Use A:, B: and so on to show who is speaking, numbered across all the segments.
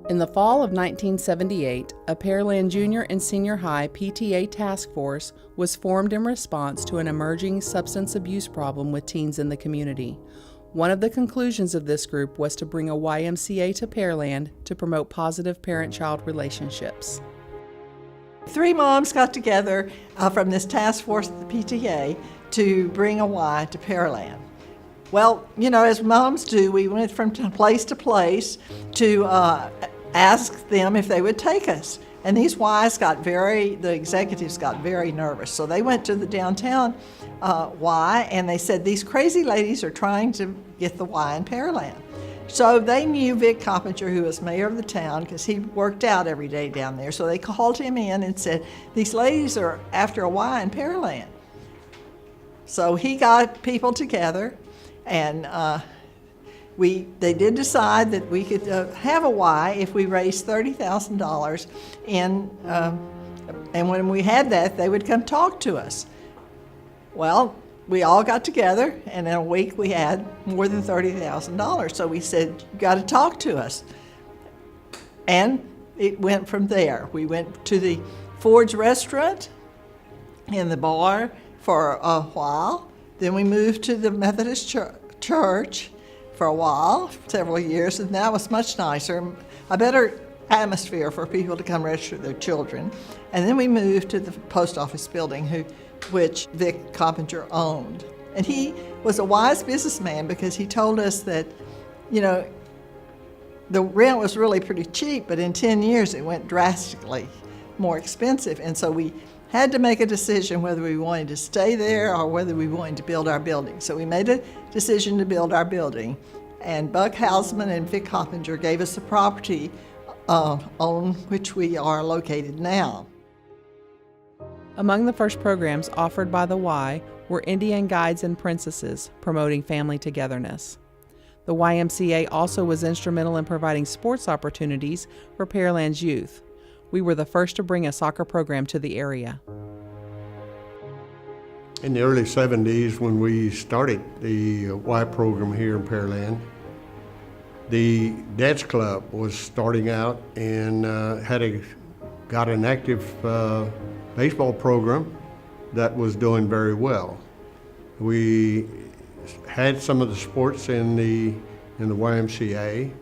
A: In the fall of 1978, a Pearland Junior and Senior High PTA task force was formed in response to an emerging substance abuse problem with teens in the community. One of the conclusions of this group was to bring a YMCA to Pearland to promote positive parent-child relationships.
B: 3 moms got together from this task force at the PTA to bring a Y to Pearland. Well, you know, as moms do, we went from place to place to ask them if they would take us. And these Ys the executives got very nervous. So they went to the downtown Y and they said, these crazy ladies are trying to get the Y in Pearland. So they knew Vic Coppinger, who was mayor of the town, because he worked out every day down there. So they called him in and said, these ladies are after a Y in Pearland. So he got people together, and they did decide that we could have a Y if we raised $30,000 and when we had that, they would come talk to us. Well, we all got together, and in a week we had more than $30,000. So we said, you got to talk to us. And it went from there. We went to the Ford's restaurant and the bar for a while. Then we moved to the Methodist church for a while, several years, and that was much nicer, a better atmosphere for people to come register their children. And then we moved to the post office building, which Vic Coppinger owned. And he was a wise businessman because he told us that, you know, the rent was really pretty cheap, but in 10 years it went drastically more expensive. And so we had to make a decision whether we wanted to stay there or whether we wanted to build our building. So we made a decision to build our building. And Buck Hausman and Vic Coppinger gave us the property on which we are located now.
A: Among the first programs offered by the Y were Indian Guides and Princesses, promoting family togetherness. The YMCA also was instrumental in providing sports opportunities for Pearland's youth. We were the first to bring a soccer program to the area.
C: In the early 70s, when we started the Y program here in Pearland, the Dad's Club was starting out and got an active baseball program that was doing very well. We had some of the sports in the YMCA,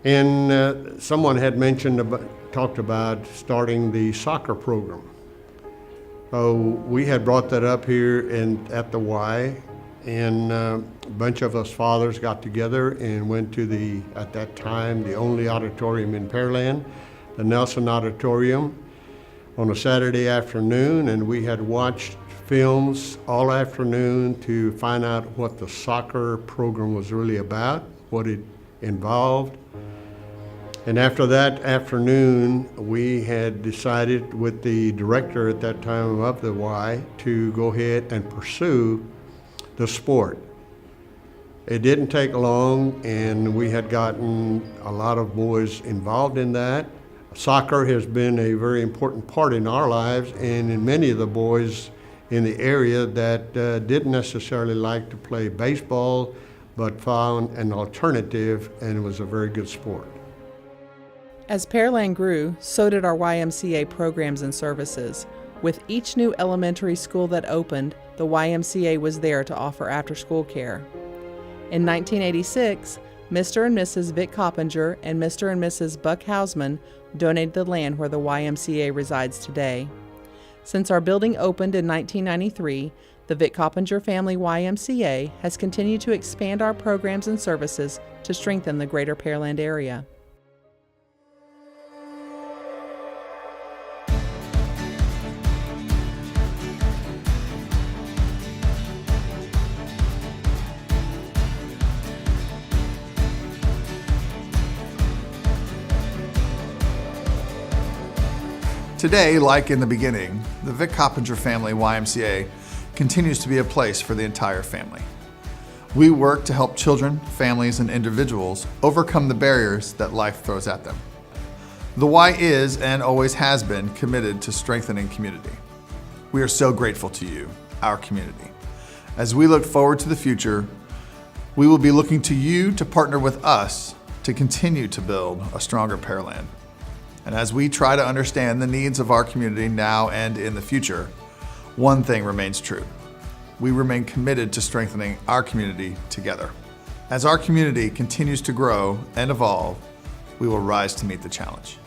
C: and someone had talked about starting the soccer program. So we had brought that up here at the Y, and a bunch of us fathers got together and went to at that time, the only auditorium in Pearland, the Nelson Auditorium, on a Saturday afternoon, and we had watched films all afternoon to find out what the soccer program was really about, what it involved. And after that afternoon, we had decided with the director at that time of the Y to go ahead and pursue the sport. It didn't take long, and we had gotten a lot of boys involved in that. Soccer has been a very important part in our lives and in many of the boys in the area that didn't necessarily like to play baseball, but found an alternative, and it was a very good sport.
A: As Pearland grew, so did our YMCA programs and services. With each new elementary school that opened, the YMCA was there to offer after-school care. In 1986, Mr. and Mrs. Vic Coppinger and Mr. and Mrs. Buck Hausman donated the land where the YMCA resides today. Since our building opened in 1993, the Vic Coppinger Family YMCA has continued to expand our programs and services to strengthen the greater Pearland area.
D: Today, like in the beginning, the Vic Coppinger Family YMCA continues to be a place for the entire family. We work to help children, families, and individuals overcome the barriers that life throws at them. The Y is, and always has been, committed to strengthening community. We are so grateful to you, our community. As we look forward to the future, we will be looking to you to partner with us to continue to build a stronger Pearland. And as we try to understand the needs of our community now and in the future, one thing remains true. We remain committed to strengthening our community together. As our community continues to grow and evolve, we will rise to meet the challenge.